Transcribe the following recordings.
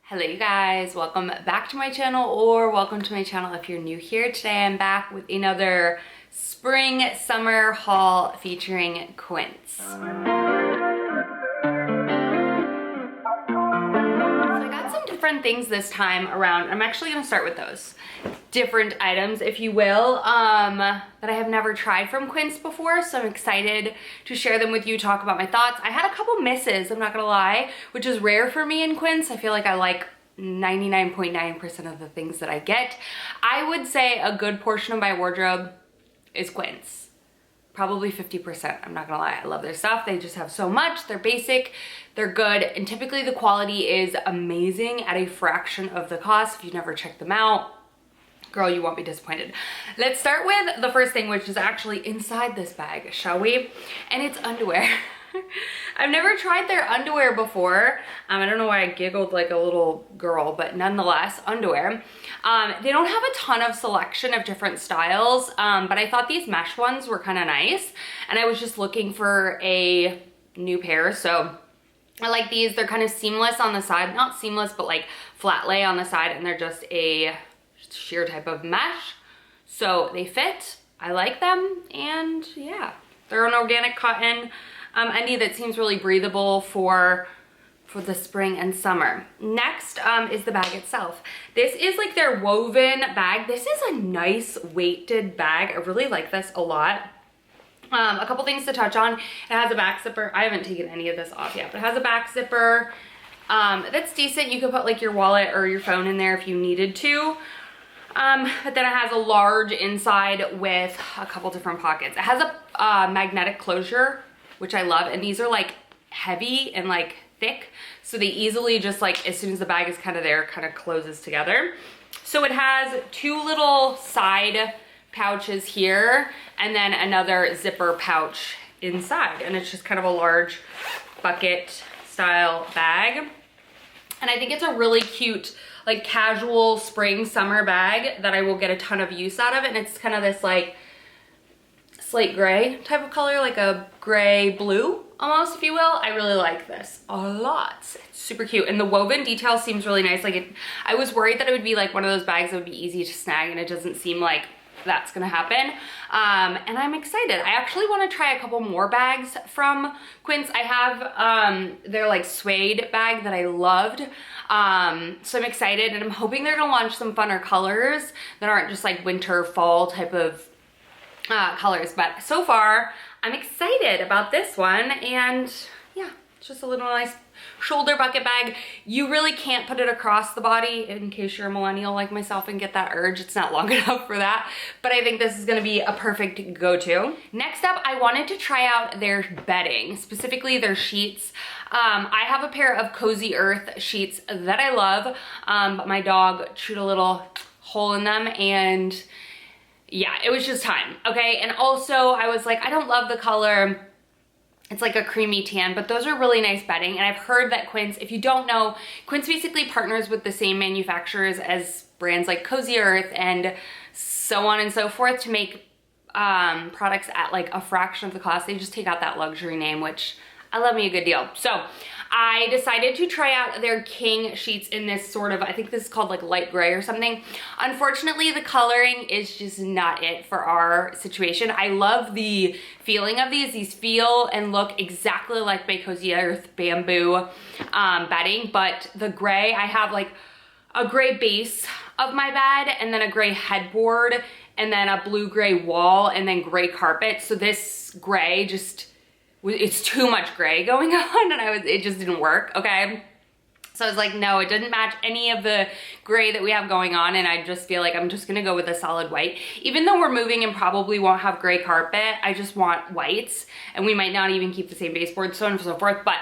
Hello you guys, welcome back to my channel, or welcome to my channel if you're new here. Today I'm back with another spring summer haul featuring Quince. So I got some different things this time around. I'm actually going to start with those different items, if you will, that I have never tried from Quince before, so I'm excited to share them with you, talk about my thoughts. I had a couple misses, I'm not gonna lie, which is rare for me in Quince. I feel like I like 99.9% of the things that I get. I would say a good portion of my wardrobe is Quince. Probably 50%, I'm not gonna lie. I love their stuff. They just have so much. They're basic, they're good, and typically the quality is amazing at a fraction of the cost. If you've never checked them out, girl, you won't be disappointed. Let's start with the first thing, which is actually inside this bag, shall we? And it's underwear. I've never tried their underwear before. I don't know why I giggled like a little girl, but nonetheless, underwear. They don't have a ton of selection of different styles, but I thought these mesh ones were kind of nice, and I was just looking for a new pair, so I like these. They're kind of seamless on the side, not seamless, but like flat lay on the side, and they're just a sheer type of mesh, so they fit. I like them, and yeah, they're an organic cotton undie that seems really breathable for the spring and summer. Next is the bag itself. This is like their woven bag. This is a nice weighted bag. I really like this a lot. A couple things to touch on. It has a back zipper. I haven't taken any of this off yet, but it has a back zipper that's decent. You could put like your wallet or your phone in there if you needed to. But then it has a large inside with a couple different pockets. It has a magnetic closure, which I love, and these are like heavy and like thick, so they easily just like, as soon as the bag is kind of there, kind of closes together. So it has two little side pouches here, and then another zipper pouch inside, and it's just kind of a large bucket style bag. And I think it's a really cute, like casual spring summer bag that I will get a ton of use out of. And it's kind of this like slate gray type of color, like a gray blue almost, if you will. I really like this a lot. It's super cute, and the woven detail seems really nice. Like I was worried that it would be like one of those bags that would be easy to snag, and it doesn't seem like that's gonna happen. And I'm excited. I actually want to try a couple more bags from Quince. I have their like suede bag that I loved, so I'm excited, and I'm hoping they're gonna launch some funner colors that aren't just like winter fall type of colors. But so far I'm excited about this one, and yeah, it's just a little nice shoulder bucket bag. You really can't put it across the body in case you're a millennial like myself and get that urge. It's not long enough for that, but I think this is gonna be a perfect go-to. Next up, I wanted to try out their bedding, specifically their sheets. I have a pair of Cozy Earth sheets that I love, but my dog chewed a little hole in them, and yeah, it was just time, okay? And also I was like, I don't love the color. It's like a creamy tan, but those are really nice bedding. And I've heard that Quince, if you don't know, Quince basically partners with the same manufacturers as brands like Cozy Earth and so on and so forth to make products at like a fraction of the cost. They just take out that luxury name, which I love me a good deal. So I decided to try out their king sheets in this sort of, I think this is called like light gray or something. Unfortunately, the coloring is just not it for our situation. I love the feeling of these. These feel and look exactly like my Cozy Earth bamboo bedding, but the gray, I have like a gray base of my bed, and then a gray headboard, and then a blue gray wall, and then gray carpet. So this gray just, it's too much gray going on, and it just didn't work, okay? So I was like, no, it didn't match any of the gray that we have going on, and I just feel like I'm just gonna go with a solid white. Even though we're moving and probably won't have gray carpet, I just want whites, and we might not even keep the same baseboard, so on and so forth, but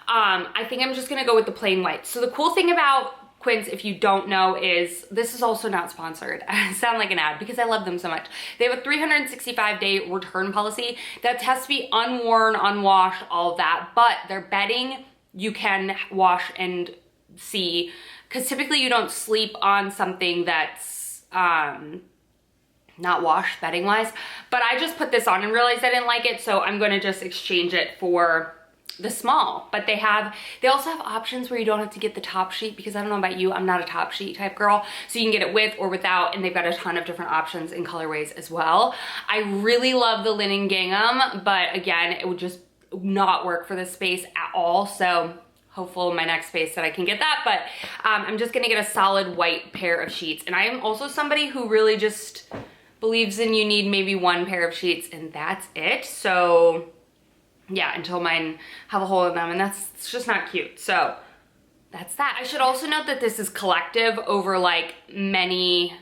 I think I'm just gonna go with the plain white. So the cool thing about Quince, if you don't know, is this is also not sponsored. I sound like an ad because I love them so much. They have a 365-day return policy that has to be unworn, unwashed, all of that, but their bedding you can wash and see, because typically you don't sleep on something that's not washed bedding wise. But I just put this on and realized I didn't like it, so I'm going to just exchange it for the small, but they also have options where you don't have to get the top sheet, because I don't know about you, I'm not a top sheet type girl, so you can get it with or without, and they've got a ton of different options and colorways as well. I really love the linen gingham, but again, it would just not work for this space at all, so hopeful in my next space that I can get that. But I'm just gonna get a solid white pair of sheets, and I am also somebody who really just believes in you need maybe one pair of sheets and that's it. So yeah, until mine have a hole in them, and it's just not cute. So that's that. I should also note that this is collective over like many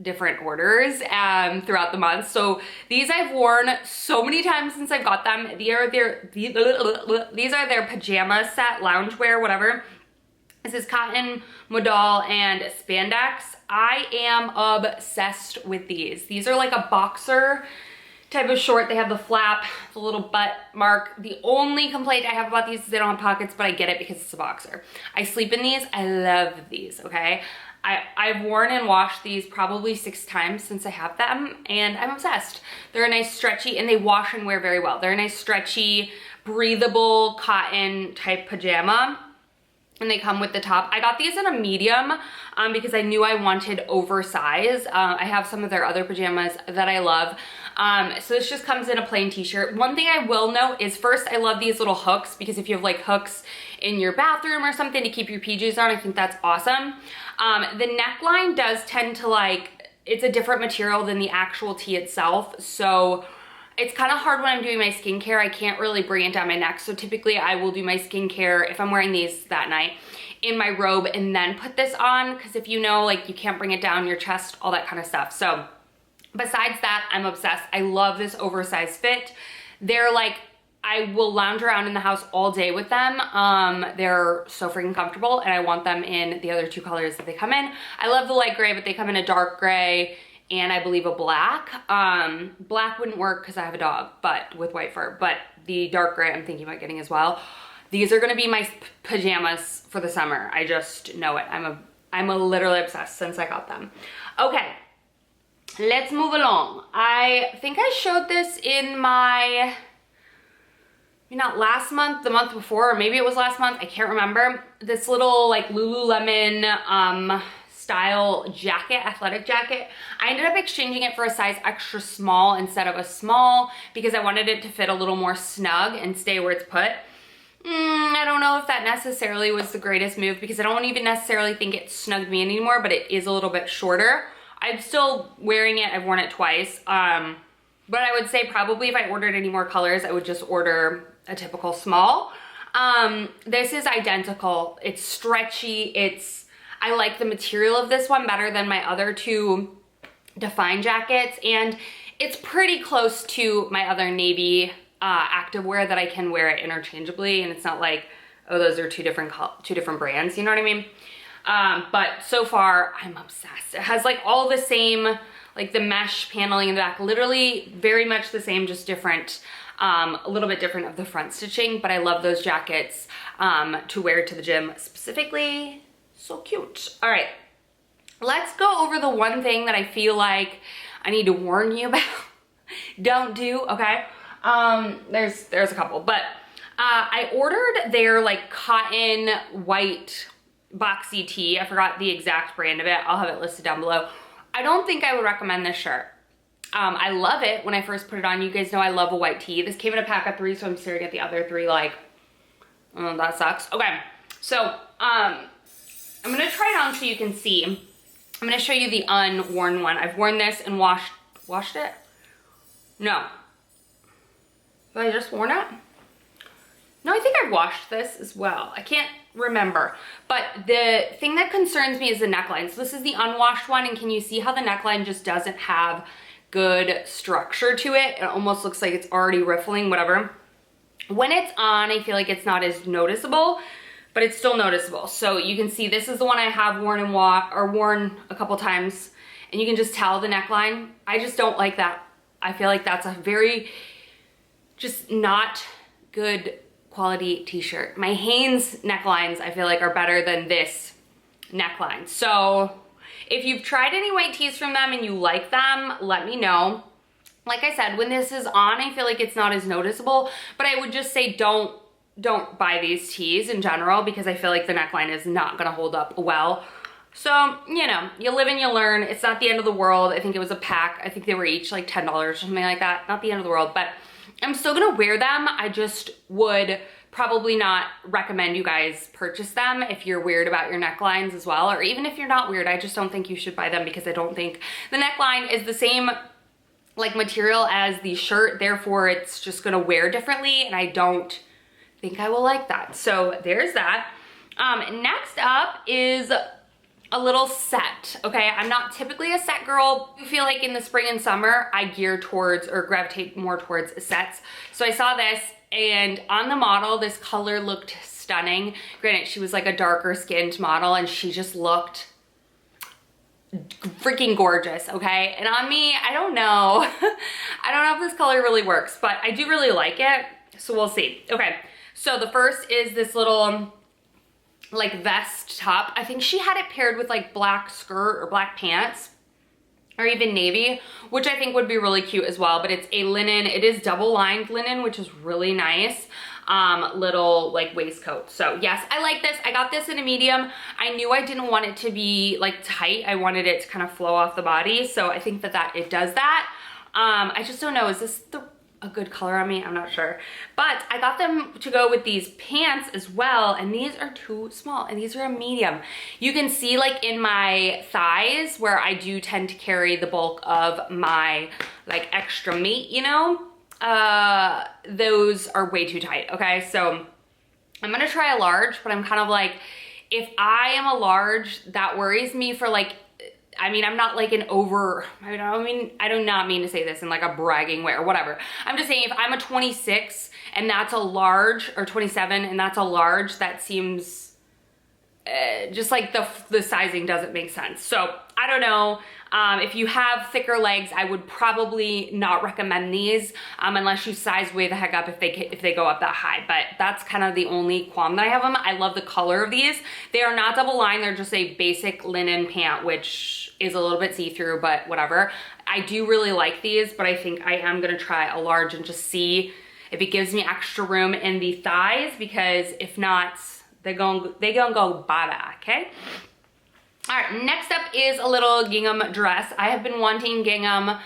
different orders throughout the month. So these I've worn so many times since I got them. These are their pajama set, loungewear, whatever. This is cotton, modal, and spandex. I am obsessed with these. These are like a boxer type of short. They have the flap, the little butt mark. The only complaint I have about these is they don't have pockets, but I get it because it's a boxer. I sleep in these. I love these, okay? I've worn and washed these probably 6 times since I have them, and I'm obsessed. They're a nice stretchy, and they wash and wear very well. They're a nice stretchy, breathable cotton type pajama. And they come with the top. I got these in a medium because I knew I wanted oversize. I have some of their other pajamas that I love. So this just comes in a plain t-shirt. One thing I will note is, first, I love these little hooks, because if you have like hooks in your bathroom or something to keep your PJs on, I think that's awesome. The neckline does tend to like, it's a different material than the actual tee itself. So it's kind of hard when I'm doing my skincare. I can't really bring it down my neck. So typically I will do my skincare, if I'm wearing these that night, in my robe and then put this on. Because if you know, like, you can't bring it down your chest, all that kind of stuff. So besides that, I'm obsessed. I love this oversized fit. They're like, I will lounge around in the house all day with them. They're so freaking comfortable, and I want them in the other 2 colors that they come in. I love the light gray, but they come in a dark gray and I believe a black. Black wouldn't work because I have a dog, but with white fur, but the dark gray I'm thinking about getting as well. These are gonna be my pajamas for the summer. I just know it. I'm a literally obsessed since I got them. Okay, let's move along. I think I showed this in my, not last month, the month before, or maybe it was last month, I can't remember. This little like Lululemon style jacket, athletic jacket. I ended up exchanging it for a size extra small instead of a small because I wanted it to fit a little more snug and stay where it's put. I don't know if that necessarily was the greatest move, because I don't even necessarily think it snugged me anymore, but it is a little bit shorter. I'm still wearing it. I've worn it twice. But I would say probably if I ordered any more colors, I would just order a typical small. This is identical. It's stretchy. I like the material of this one better than my other 2 Define jackets, and it's pretty close to my other navy activewear that I can wear it interchangeably, and it's not like, oh, those are two different brands, you know what I mean? But so far, I'm obsessed. It has like all the same, like the mesh paneling in the back, literally very much the same, just different, a little bit different of the front stitching, but I love those jackets to wear to the gym specifically. So cute. All right, let's go over the one thing that I feel like I need to warn you about. Don't do, okay? There's a couple, but I ordered their like cotton white boxy tee. I forgot the exact brand of it. I'll have it listed down below. I don't think I would recommend this shirt. I love it when I first put it on. You guys know I love a white tee. This came in a pack of 3, so I'm staring at the other 3 like, oh, that sucks. Okay, so I'm gonna try it on so you can see. I'm gonna show you the unworn one. I've worn this and washed it? No. Have I just worn it? No, I think I've washed this as well. I can't remember. But the thing that concerns me is the neckline. So this is the unwashed one, and can you see how the neckline just doesn't have good structure to it? It almost looks like it's already riffling, whatever. When it's on, I feel like it's not as noticeable, but it's still noticeable. So you can see this is the one I have worn and worn a couple times, and you can just tell the neckline. I just don't like that. I feel like that's a very just not good quality t-shirt. My Hanes necklines I feel like are better than this neckline. So if you've tried any white tees from them and you like them, let me know. Like I said, when this is on, I feel like it's not as noticeable, but I would just say don't don't buy these tees in general because I feel like the neckline is not gonna hold up well. So, you know, you live and you learn. It's not the end of the world. I think it was a pack. I think they were each like $10 or something like that. Not the end of the world, but I'm still gonna wear them. I just would probably not recommend you guys purchase them if you're weird about your necklines as well, or even if you're not weird. I just don't think you should buy them because I don't think the neckline is the same like material as the shirt, therefore it's just gonna wear differently, and I don't think I will like that. So there's that. Next up is a little set, okay? I'm not typically a set girl. I feel like in the spring and summer, I gear towards or gravitate more towards sets. So I saw this, and on the model, this color looked stunning. Granted, she was like a darker skinned model, and she just looked freaking gorgeous, okay? And on me, I don't know. I don't know if this color really works, but I do really like it, so we'll see. Okay, so the first is this little like vest top. I think she had it paired with like black skirt or black pants or even navy, which I think would be really cute as well. But it's a linen, it is double lined linen, which is really nice. Little like waistcoat. So yes, I like this. I got this in a medium. I knew I didn't want it to be like tight. I wanted it to kind of flow off the body. So I think that it does that. I just don't know, is this a good color on me? I'm not sure. But I got them to go with these pants as well, and these are too small, and these are a medium. You can see like in my thighs where I do tend to carry the bulk of my like extra meat, you know? Those are way too tight, okay? So I'm gonna try a large, but I'm kind of like, if I am a large, that worries me for like, I mean, I'm not like an over, I do not mean to say this in like a bragging way or whatever. I'm just saying if I'm a 26 and that's a large, or 27 and that's a large, that seems just like the sizing doesn't make sense. So I don't know. If you have thicker legs, I would probably not recommend these unless you size way the heck up if they go up that high. But that's kind of the only qualm that I have them. I love the color of these. They are not double lined. They're just a basic linen pant, which is a little bit see-through, but whatever. I do really like these, but I think I am gonna try a large and just see if it gives me extra room in the thighs, because if not, they gonna go bada, okay? All right, next up is a little gingham dress. I have been wanting gingham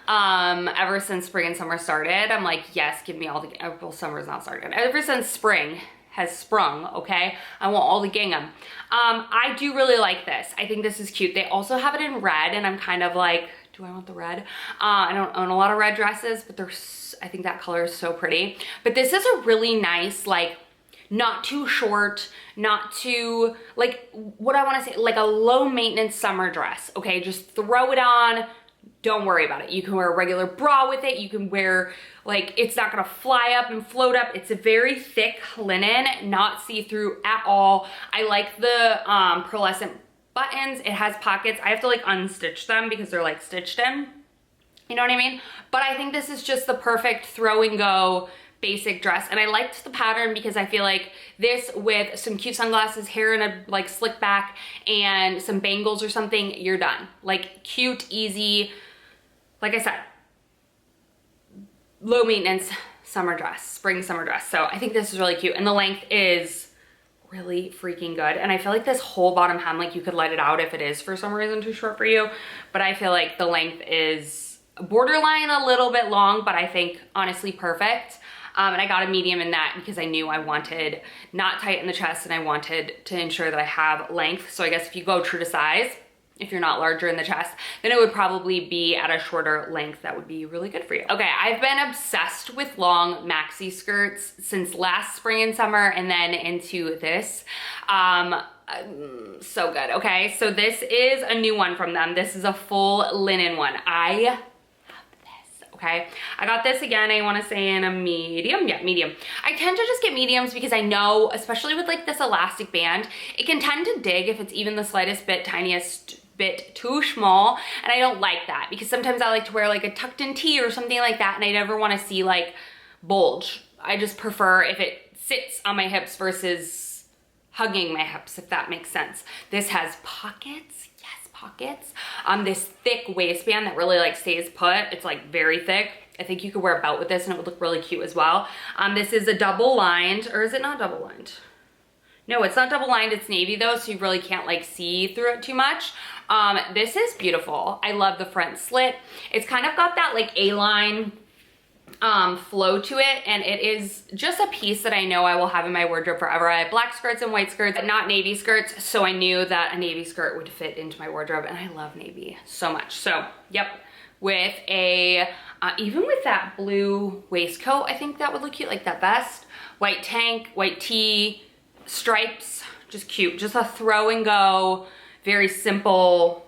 ever since spring and summer started. I'm like, yes, give me all the, well, summer's not started. Ever since spring has sprung, okay? I want all the gingham. I do really like this. I think this is cute. They also have it in red, and I'm kind of like, do I want the red? I don't own a lot of red dresses, but I think that color is so pretty. But this is a really nice, like, not too short, not too, like, what I want to say, like a low maintenance summer dress, okay? Just throw it on, don't worry about it. You can wear a regular bra with it. You can wear, like, it's not gonna fly up and float up. It's a very thick linen, not see-through at all. I like the pearlescent buttons. It has pockets. I have to like unstitch them because they're like stitched in. You know what I mean? But I think this is just the perfect throw and go basic dress, and I liked the pattern because I feel like this with some cute sunglasses, hair in a like slick back, and some bangles or something, you're done. Like cute, easy, like I said, low maintenance summer dress, spring summer dress. So I think this is really cute, and the length is really freaking good. And I feel like this whole bottom hem, like you could let it out if it is for some reason too short for you, but I feel like the length is borderline a little bit long, but I think honestly perfect. And I got a medium in that because I knew I wanted not tight in the chest, and I wanted to ensure that I have length. So I guess if you go true to size, if you're not larger in the chest, then it would probably be at a shorter length. That would be really good for you. Okay, I've been obsessed with long maxi skirts since last spring and summer, and then into this. So good, okay? So this is a new one from them. This is a full linen one. Okay, I got this again, I want to say in a medium. Yeah, medium. I tend to just get mediums because I know, especially with like this elastic band, it can tend to dig if it's even the slightest bit, tiniest bit too small, and I don't like that because sometimes I like to wear like a tucked in tee or something like that, and I never want to see like bulge. I just prefer if it sits on my hips versus hugging my hips, if that makes sense. This has pockets. Pockets, this thick waistband that really like stays put. It's like very thick. I think you could wear a belt with this and it would look really cute as well. This is a double lined, or is it not double lined? No, it's not double lined, it's navy though, so you really can't like see through it too much. This is beautiful. I love the front slit. It's kind of got that like A-line flow to it, and it is just a piece that I know I will have in my wardrobe forever. I have black skirts and white skirts, but not navy skirts, so I knew that a navy skirt would fit into my wardrobe, and I love navy so much. So, yep, with a, even with that blue waistcoat, I think that would look cute, like that vest, white tank, white tee, stripes, just cute. Just a throw and go, very simple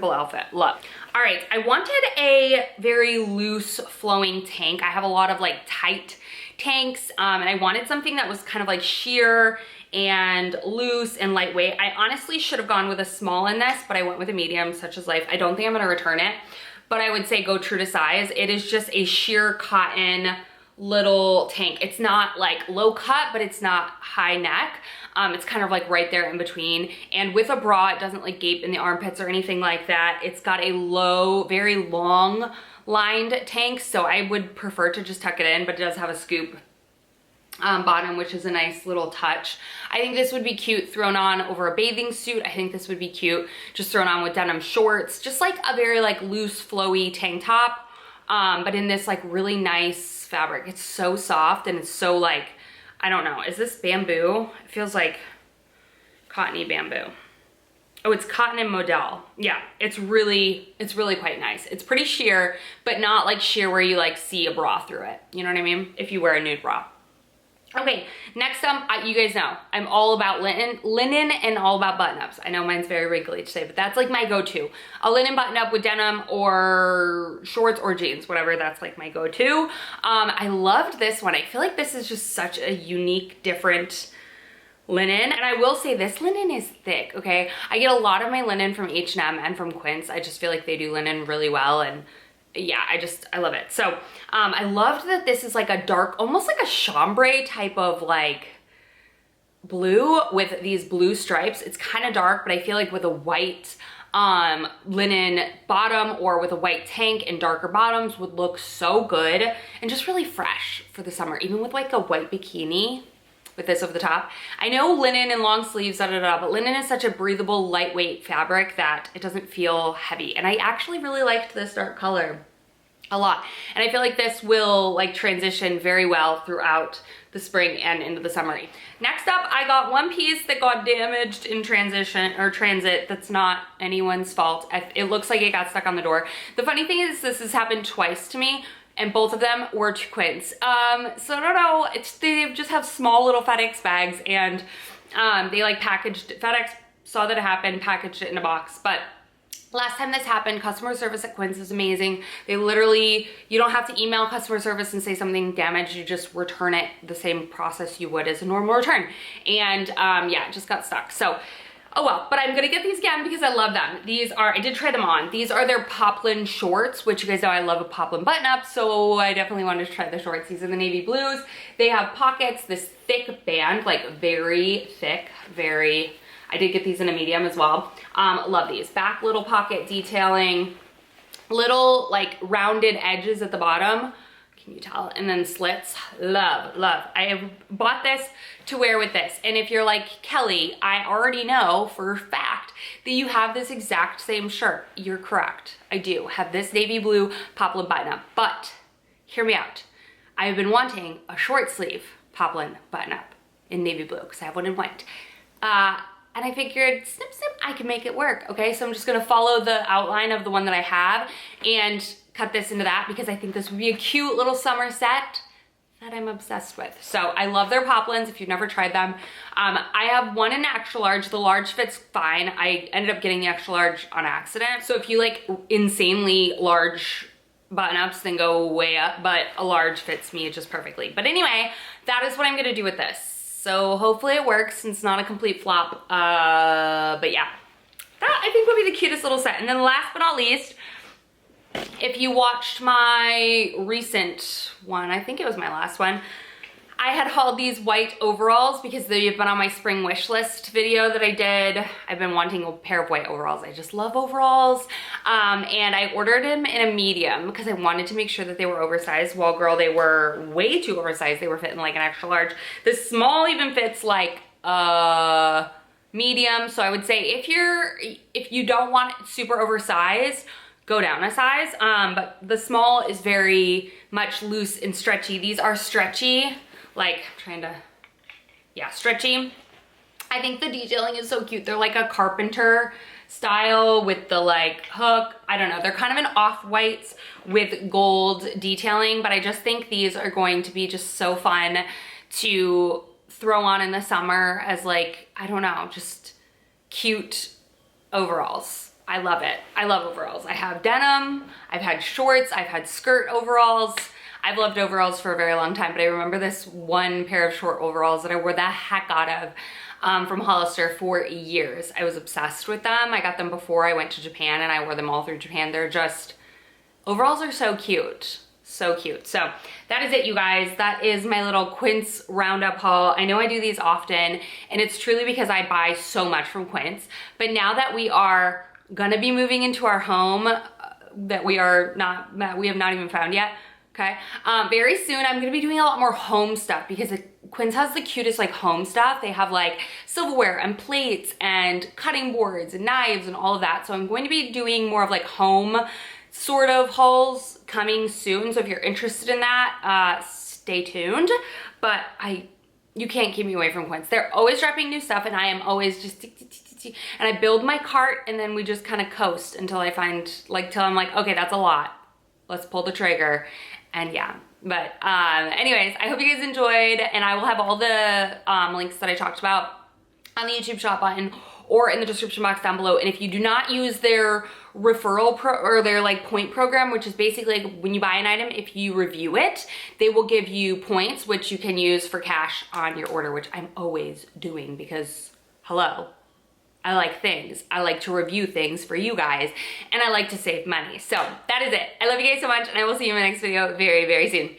outfit. Love. All right, I wanted a very loose flowing tank. I have a lot of like tight tanks, and I wanted something that was kind of like sheer and loose and lightweight. I honestly should have gone with a small in this, but I went with a medium, such as life. I don't think I'm gonna return it, but I would say go true to size. It is just a sheer cotton little tank. It's not like low cut, but it's not high neck. It's kind of like right there in between. And with a bra, it doesn't like gape in the armpits or anything like that. It's got a low, very long lined tank, so I would prefer to just tuck it in, but it does have a scoop bottom, which is a nice little touch. I think this would be cute thrown on over a bathing suit. I think this would be cute just thrown on with denim shorts, just like a very like loose, flowy tank top, but in this like really nice fabric. It's so soft and it's so like, I don't know, is this bamboo? It feels like cottony bamboo. Oh, it's cotton and modal. Yeah, it's really quite nice. It's pretty sheer, but not like sheer where you like see a bra through it. You know what I mean? If you wear a nude bra. Okay, next up, you guys know, I'm all about linen and all about button-ups. I know mine's very wrinkly today, but that's like my go-to. A linen button-up with denim or shorts or jeans, whatever, that's like my go-to. I loved this one. I feel like this is just such a unique, different linen. And I will say this linen is thick, okay? I get a lot of my linen from H&M and from Quince. I just feel like they do linen really well, and yeah, I love it. So I loved that this is like a dark, almost like a chambray type of like blue with these blue stripes. It's kind of dark, but I feel like with a white linen bottom or with a white tank and darker bottoms would look so good and just really fresh for the summer, even with like a white bikini with this over the top. I know linen and long sleeves, but linen is such a breathable, lightweight fabric that it doesn't feel heavy. And I actually really liked this dark color a lot. And I feel like this will like transition very well throughout the spring and into the summer. Next up, I got one piece that got damaged in transition or transit. That's not anyone's fault. It looks like it got stuck on the door. The funny thing is this has happened twice to me, and both of them were to Quince. So I don't know, they just have small little FedEx bags, and they like packaged, FedEx saw that it happened, packaged it in a box. But last time this happened, customer service at Quince is amazing. They literally, you don't have to email customer service and say something damaged, you just return it the same process you would as a normal return. And yeah, it just got stuck. So, oh well, but I'm gonna get these again because I love them. These are, I did try them on. These are their Poplin shorts, which you guys know I love a Poplin button up, so I definitely wanted to try the shorts. These are the navy blues. They have pockets, this thick band, like very thick, very, I did get these in a medium as well. Love these. Back little pocket detailing, little like rounded edges at the bottom. Can you tell? And then slits. Love, love. I have bought this to wear with this. And if you're like, Kelly, I already know for a fact that you have this exact same shirt. You're correct. I do have this navy blue Poplin button up. But hear me out. I've been wanting a short sleeve Poplin button up in navy blue because I have one in white. And I figured, snip, snip, I can make it work, okay? So I'm just gonna follow the outline of the one that I have and cut this into that because I think this would be a cute little summer set that I'm obsessed with. So I love their Poplins if you've never tried them. I have one in extra large. The large fits fine. I ended up getting the extra large on accident. So if you like insanely large button-ups, then go way up, but a large fits me just perfectly. But anyway, that is what I'm gonna do with this. So hopefully it works and it's not a complete flop. But yeah, that I think will be the cutest little set. And then last but not least, if you watched my recent one, I think it was my last one, I had hauled these white overalls because they've been on my spring wish list video that I did. I've been wanting a pair of white overalls. I just love overalls. And I ordered them in a medium because I wanted to make sure that they were oversized. Well, girl, they were way too oversized. They were fitting like an extra large. The small even fits like medium. So I would say if you don't want it super oversized, go down a size. But the small is very much loose and stretchy. These are stretchy. Like, stretchy. I think the detailing is so cute. They're like a carpenter style with the like hook. I don't know. They're kind of an off-whites with gold detailing, but I just think these are going to be just so fun to throw on in the summer as like, I don't know, just cute overalls. I love it. I love overalls. I have denim, I've had shorts, I've had skirt overalls. I've loved overalls for a very long time, but I remember this one pair of short overalls that I wore the heck out of from Hollister for years. I was obsessed with them. I got them before I went to Japan and I wore them all through Japan. They're just, overalls are so cute. So cute. So that is it, you guys. That is my little Quince roundup haul. I know I do these often and it's truly because I buy so much from Quince, but now that we are gonna be moving into our home that we have not even found yet, okay? Very soon I'm gonna be doing a lot more home stuff because Quince has the cutest like home stuff. They have like silverware and plates and cutting boards and knives and all of that. So I'm going to be doing more of like home sort of hauls coming soon. So if you're interested in that, stay tuned. But you can't keep me away from Quince. They're always dropping new stuff and I am always just and I build my cart and then we just kind of coast until I find like, till I'm like, okay, that's a lot. Let's pull the trigger. And yeah, but anyways, I hope you guys enjoyed and I will have all the links that I talked about on the YouTube shop button or in the description box down below. And if you do not use their referral or their like point program, which is basically like when you buy an item, if you review it, they will give you points, which you can use for cash on your order, which I'm always doing because hello, I like things. I like to review things for you guys and I like to save money. So that is it. I love you guys so much and I will see you in my next video very, very soon.